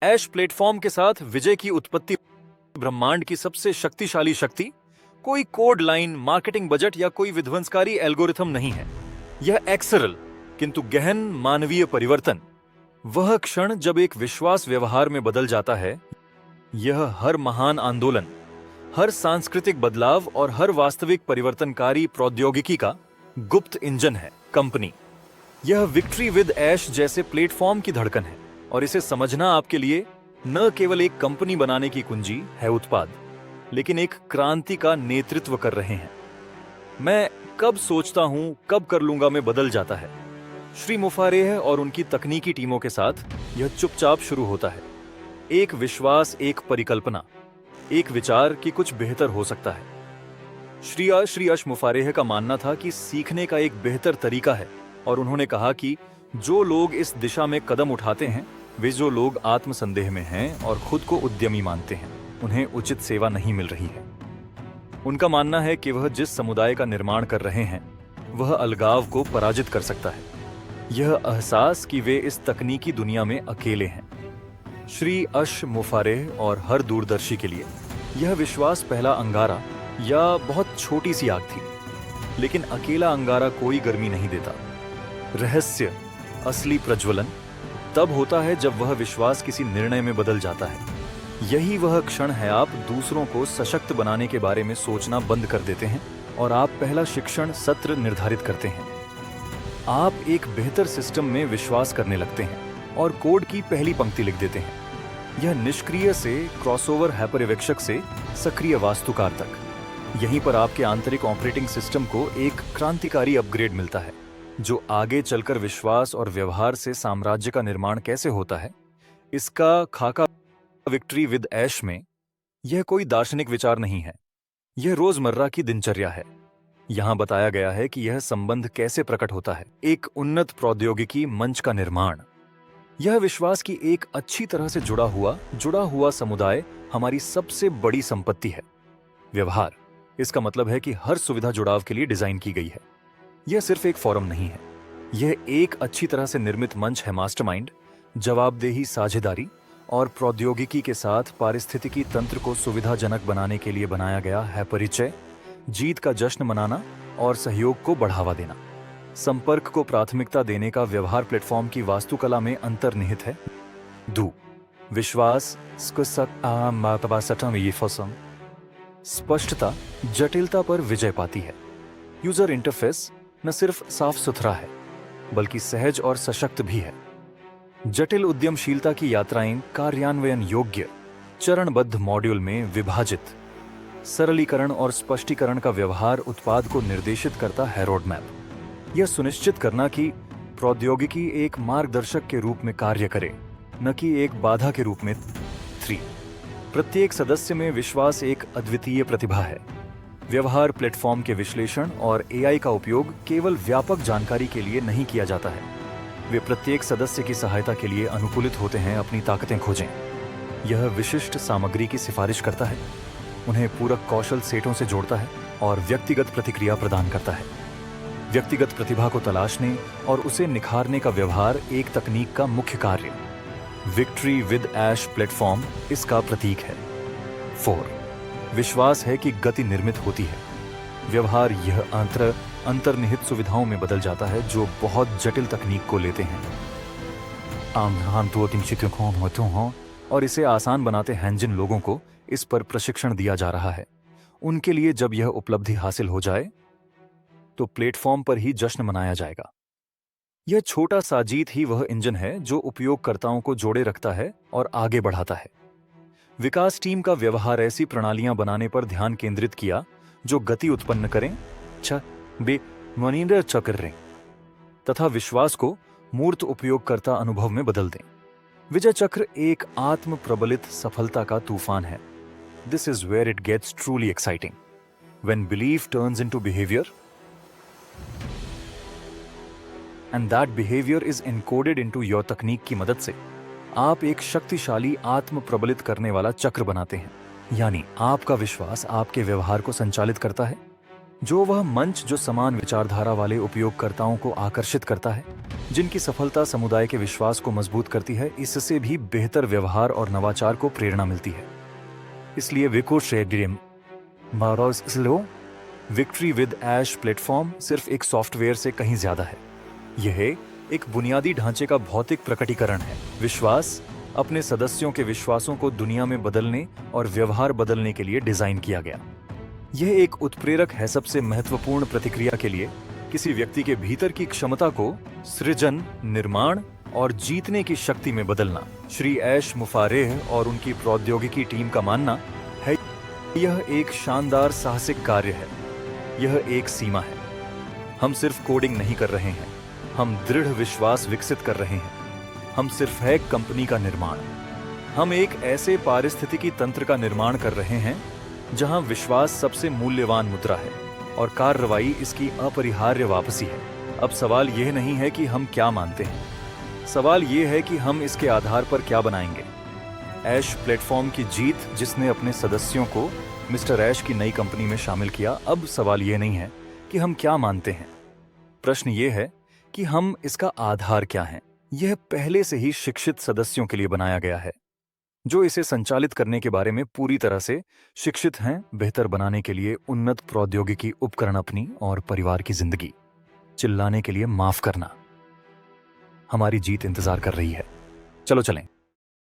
ऐश platform के साथ विजय की उत्पत्ति ब्रह्मांड की सबसे शक्तिशाली शक्ति कोई कोड लाइन, मार्केटिंग बजट या कोई विध्वंसकारी एल्गोरिथम नहीं है। यह एक्सरल किंतु गहन मानवीय परिवर्तन, वह क्षण जब एक विश्वास व्यवहार में बदल जाता है। यह हर महान आंदोलन, हर सांस्कृतिक बदलाव और हर वास्तविक परिवर्तनकारी प्रौद्योगिकी का गुप्त इंजन है। कंपनी, यह विक्ट्री विद ऐश जैसे प्लेटफॉर्म की धड़कन है और इसे समझना आपके लिए न केवल एक कंपनी बनाने की कुंजी है उत्पाद, लेकिन एक क्रांति का नेतृत्व कर रहे हैं। मैं कब सोचता हूं, कब कर लूंगा में बदल जाता है। श्री मुफारेह और उनकी तकनीकी टीमों के साथ यह चुपचाप शुरू होता है। एक विश्वास, एक परिकल्पना, एक विचार कि कुछ बेहतर हो सकता है। श्री अश मुफारेह का मानना था कि सीखने का एक बेहतर तरीका है और उन्होंने कहा कि जो लोग इस दिशा में कदम उठाते हैं, वे जो लोग आत्मसंदेह में हैं और खुद को उद्यमी मानते हैं, उन्हें उचित सेवा नहीं मिल रही है। उनका मानना है कि वह जिस समुदाय का निर्माण कर रहे हैं, वह अलगाव को पराजित कर सकता है। यह एहसास कि वे इस तकनीकी दुनिया में अकेले हैं। श्री अश मुफारेह और हर दूरदर्शी के लिए यह विश्वास पहला अंगारा या बहुत छोटी सी आग थी, लेकिन अकेला अंगारा कोई गर्मी नहीं देता। रहस्य, असली प्रज्वलन तब होता है जब वह विश्वास किसी निर्णय में बदल जाता है। यही वह क्षण है आप दूसरों को सशक्त बनाने के बारे में सोचना बंद कर देते हैं और आप पहला शिक्षण सत्र निर्धारित करते हैं। आप एक बेहतर सिस्टम में विश्वास करने लगते हैं और कोड की पहली पंक्ति लिख देते हैं। यह निष्क्रिय से क्रॉसओवर हैपरिवेक्षक से सक्रिय वास्तुकार तक, यहीं पर आपके आंतरिक ऑपरेटिंग सिस्टम को एक क्रांतिकारी अपग्रेड मिलता है, जो आगे चलकर विश्वास और व्यवहार से साम्राज्य का निर्माण कैसे होता है, इसका खाका विक्ट्री विद ऐश में। यह कोई दार्शनिक विचार नहीं है, यह रोजमर्रा की दिनचर्या है। यहां बताया गया है कि यह संबंध कैसे प्रकट होता है। एक उन्नत प्रौद्योगिकी मंच का निर्माण, यह विश्वास की एक अच्छी तरह से जुड़ा हुआ समुदाय हमारी सबसे बड़ी संपत्ति है। व्यवहार, इसका मतलब है कि हर सुविधा जुड़ाव के लिए डिजाइन की गई है। यह सिर्फ एक फोरम नहीं है, यह एक अच्छी तरह से निर्मित मंच है। मास्टरमाइंड, जवाबदेही, साझेदारी और प्रौद्योगिकी के साथ पारिस्थितिकी तंत्र को सुविधाजनक बनाने के लिए बनाया गया है। परिचय, जीत का जश्न मनाना और सहयोग को बढ़ावा देना। संपर्क को प्राथमिकता देने का व्यवहार प्लेटफॉर्म की वास्तुकला में अंतर्निहित है। विश्वास, स्पष्टता जटिलता पर विजय पाती है। यूजर इंटरफेस न सिर्फ साफ सुथरा है, बल्कि सहज और सशक्त भी है। जटिल उद्यमशीलता की यात्राएं कार्यान्वयन योग्य, चरणबद्ध मॉड्यूल में विभाजित। सरलीकरण और स्पष्टीकरण का व्यवहार उत्पाद को निर्देशित करता है। रोडमैप, यह सुनिश्चित करना कि प्रौद्योगिकी एक मार्गदर्शक के रूप में कार्य करे, न कि एक बाधा के रूप में। 3. प्रत्येक सदस्य में विश्वास एक अद्वितीय प्रतिभा है। व्यवहार प्लेटफॉर्म के विश्लेषण और एआई का उपयोग केवल व्यापक जानकारी के लिए नहीं किया जाता है। वे प्रत्येक सदस्य की सहायता के लिए अनुकूलित होते हैं। अपनी ताकतें खोजें। यह विशिष्ट सामग्री की सिफारिश करता है, उन्हें पूरक कौशल सेटों से जोड़ता है और व्यक्तिगत प्रतिक्रिया प्रदान करता है। व्यक्तिगत प्रतिभा को तलाशने और उसे निखारने का व्यवहार एक तकनीक का मुख्य कार्य। विक्ट्री विद ऐश प्लेटफॉर्म इसका प्रतीक है। 4. विश्वास है कि गति निर्मित होती है। व्यवहार यह अंतर्निहित सुविधाओं में बदल जाता है जो बहुत जटिल तकनीक को लेते हैं और इसे आसान बनाते हैं। जिन लोगों को इस पर प्रशिक्षण दिया जा रहा है, उनके लिए जब यह उपलब्धि हासिल हो जाए तो प्लेटफॉर्म पर ही जश्न मनाया जाएगा। यह छोटा सा जीत ही वह इंजन है जो उपयोगकर्ताओं को जोड़े रखता है और आगे बढ़ाता है। विकास टीम का व्यवहार ऐसी प्रणालियां बनाने पर ध्यान केंद्रित किया जो गति उत्पन्न करें, चक्र तथा विश्वास को मूर्त उपयोगकर्ता अनुभव में बदल दें। विजय चक्र एक आत्म प्रबलित सफलता का तूफान है। This is where it gets truly exciting, when belief turns into behaviour and that behaviour is encoded into your तकनीक की मदद से आप एक शक्तिशाली आत्म प्रबलित करने वाला चक्र बनाते हैं। यानी आपका विश्वास आपके व्यवहार को संचालित करता है, जो वह मंच जो समान विचारधारा वाले उपयोगकर्ताओं को आकर्षित करता है, जिनकी सफलता समुदाय के विश्वास को मजबूत करती है, इससे भी बेहतर व्यवहार और नवाचार को प्रेरणा मिलती है। इसलिए विक्ट्री विद ऐश प्लेटफॉर्म सिर्फ एक सॉफ्टवेयर से कहीं ज्यादा है। यह एक बुनियादी ढांचे का भौतिक प्रकटीकरण है। विश्वास अपने सदस्यों के विश्वासों को दुनिया में बदलने और व्यवहार बदलने के लिए डिजाइन किया गया। यह एक उत्प्रेरक है सबसे महत्वपूर्ण प्रतिक्रिया के लिए, किसी व्यक्ति के भीतर की क्षमता को सृजन, निर्माण और जीतने की शक्ति में बदलना। श्री ऐश मुफारेह और उनकी प्रौद्योगिकी टीम का मानना है यह एक शानदार साहसिक कार्य है। यह एक सीमा है। हम सिर्फ कोडिंग नहीं कर रहे हैं, हम दृढ़ विश्वास विकसित कर रहे हैं। हम सिर्फ है कंपनी का निर्माण। हम एक ऐसे पारिस्थितिकी तंत्र का निर्माण कर रहे हैं जहां विश्वास सबसे मूल्यवान मुद्रा है और कार्रवाई इसकी अपरिहार्य वापसी है। अब सवाल यह नहीं है कि हम क्या मानते हैं, सवाल यह है कि हम इसके आधार पर क्या बनाएंगे। ऐश प्लेटफॉर्म की जीत, जिसने अपने सदस्यों को मिस्टर ऐश की नई कंपनी में शामिल किया। अब सवाल यह नहीं है कि हम क्या मानते हैं, प्रश्न यह है कि हम इसका आधार क्या है। यह पहले से ही शिक्षित सदस्यों के लिए बनाया गया है, जो इसे संचालित करने के बारे में पूरी तरह से शिक्षित हैं, बेहतर बनाने के लिए उन्नत प्रौद्योगिकी उपकरण अपनी और परिवार की जिंदगी। चिल्लाने के लिए माफ करना। हमारी जीत इंतजार कर रही है। चलो चलें।